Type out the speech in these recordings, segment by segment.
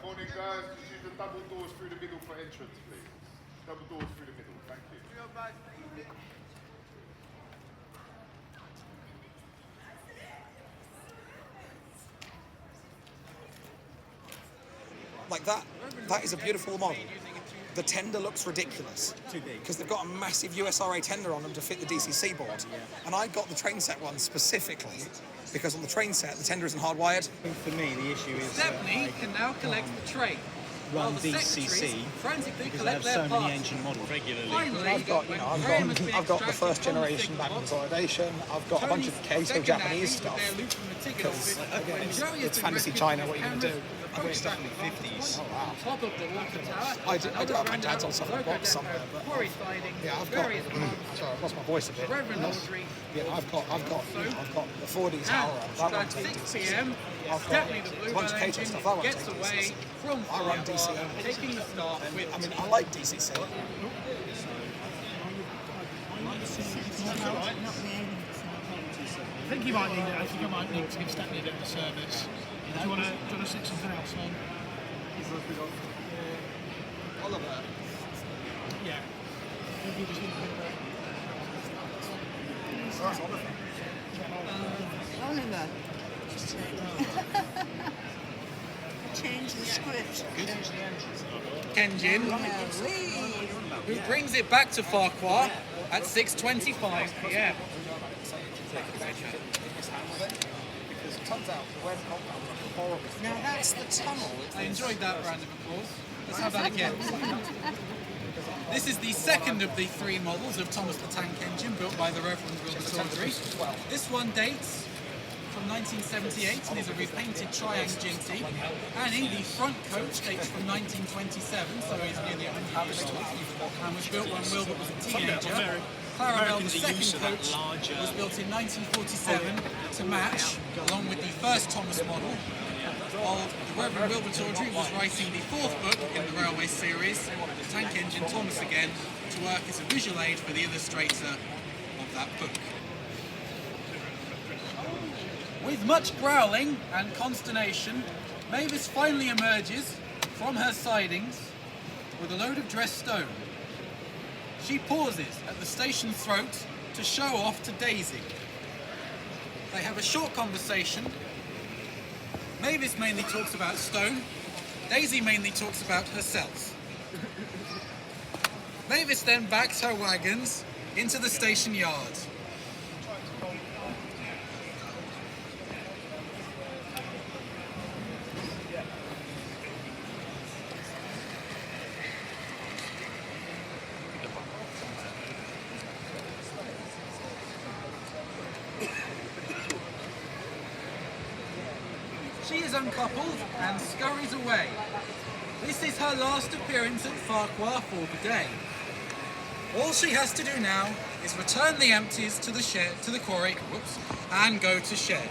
Morning, guys. Just use the double doors through the middle for entrance, please. Double doors through the middle. Thank you. Like that is a beautiful model. The tender looks ridiculous. Too big. Because they've got a massive USRA tender on them to fit the DCC board. Yeah. And I got the train set one specifically because on the train set, the tender isn't hardwired. For me, the issue is Stepney can now collect the train. Run DCC frantically because they have so many engine models regularly. Finally, I've got the first generation back consolidation. I've got a bunch of Keiso Japanese stuff. Because again, it's fantasy China. What are you going to do? I've got stuff in the 50s. Oh wow! Top of the water tower. I do have my dad's on some box somewhere, but yeah, I've got. Sorry, I've lost my voice a bit. Yeah, I've got the 4Ds Aura. That one takes 6 p.m. I've got a bunch of Keiso stuff. That one gets away from I run DCM. taking the start with. I mean, I like DCC. I think you might need it. I think I might need to give Stepney a bit of a service. Do you want to stick something else on? Oliver. Yeah. Maybe just need a bit Oliver. Change the script. Kenjin, who brings it back to Farquhar at 6:25 p.m. Because it turns out the web compound is horrible. Now that's the tunnel. I enjoyed that round of applause. Let's have that again. This is the second of the three models of Thomas the Tank Engine built by the Reverend Wilbur Tawdry. This one dates from 1978 and is a repainted Triang GT, and in the front coach dates from 1927, so he's nearly 100 years old, and was built when Wilbur was a teenager. Clarabelle, the second coach, was built in 1947 to match, along with the first Thomas model, while the Reverend Wilbur Tawdry was writing the fourth book in the Railway series, The Tank Engine Thomas Again, to work as a visual aid for the illustrator of that book. With much growling and consternation, Mavis finally emerges from her sidings with a load of dressed stone. She pauses at the station throat to show off to Daisy. They have a short conversation. Mavis mainly talks about stone. Daisy mainly talks about herself. Mavis then backs her wagons into the station yard. She is uncoupled and scurries away. This is her last appearance at Farquhar for the day. All she has to do now is return the empties to the shed, to the quarry, and go to shed.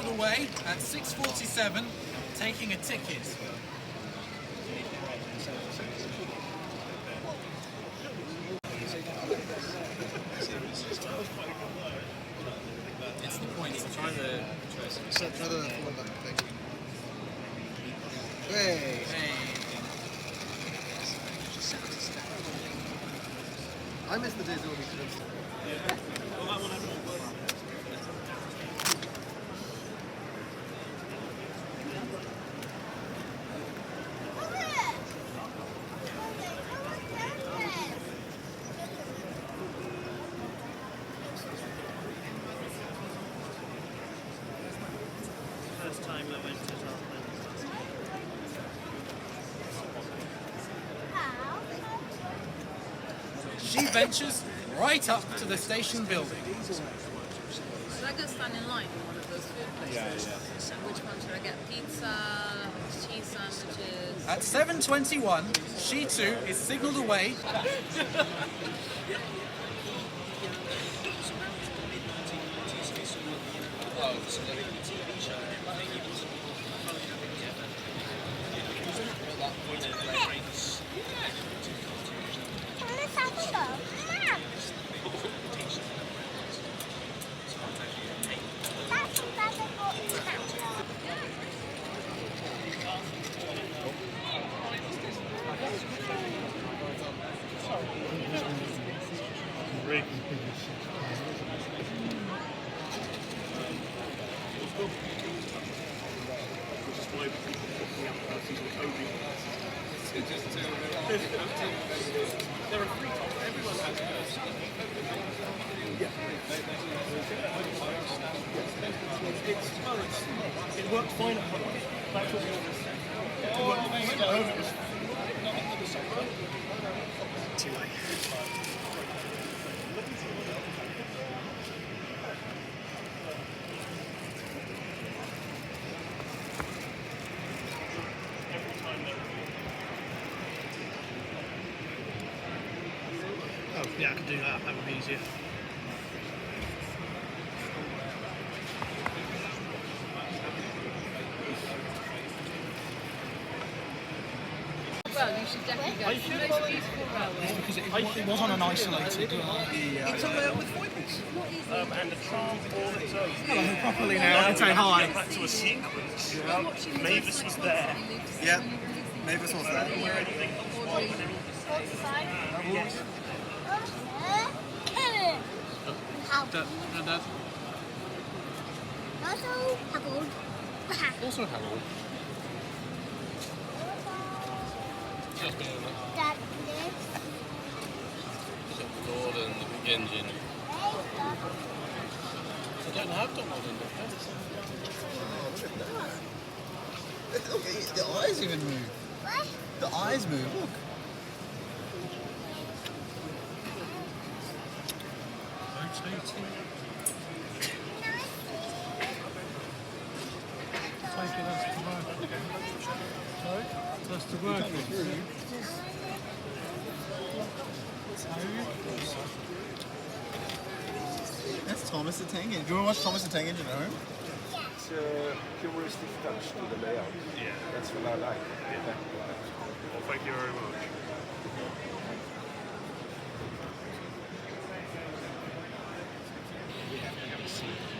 Away at 6:47, taking a ticket. It's the point. It's trying to Hey. I missed the days when we could have. First time I went to she ventures right up to the station building. So I go stand in line in one of those food places. And which one should I get? Pizza, cheese sandwiches. At 7:21, she too is signalled away. It worked fine at home. That's what we always say. It worked fine at home. It was Too late. Oh, yeah, I can do that. That would be easier. Well, you should definitely go. It's the most beautiful railway. Because it was on an isolated. It's a layout with foibles. And the tram all its own. Hello, properly now. I can say hi. Back to a sequence. Mavis was there. Yeah, Mavis was there. Yes. Dad. Also Harold. Just been over. Gordon, the big engine. I don't have done one in Look, the eyes even move. What? The eyes move, look. That's the work. That's Thomas the Tank Engine. Do you want to watch Thomas the Tank Engine at home? It's a humoristic touch to the layout. Yeah. That's what I like. Well, thank you very much.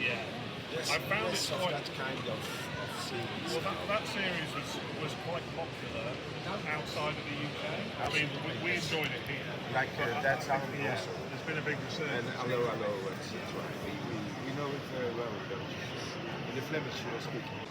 Yeah. I found it quite. That kind of series. Well, that series was quite popular outside of the UK. I mean, we enjoyed it here. Like that's how we Yeah, also. there's been a big And resurgence. hello, that's right. We know it very well. In the Flemish speaking.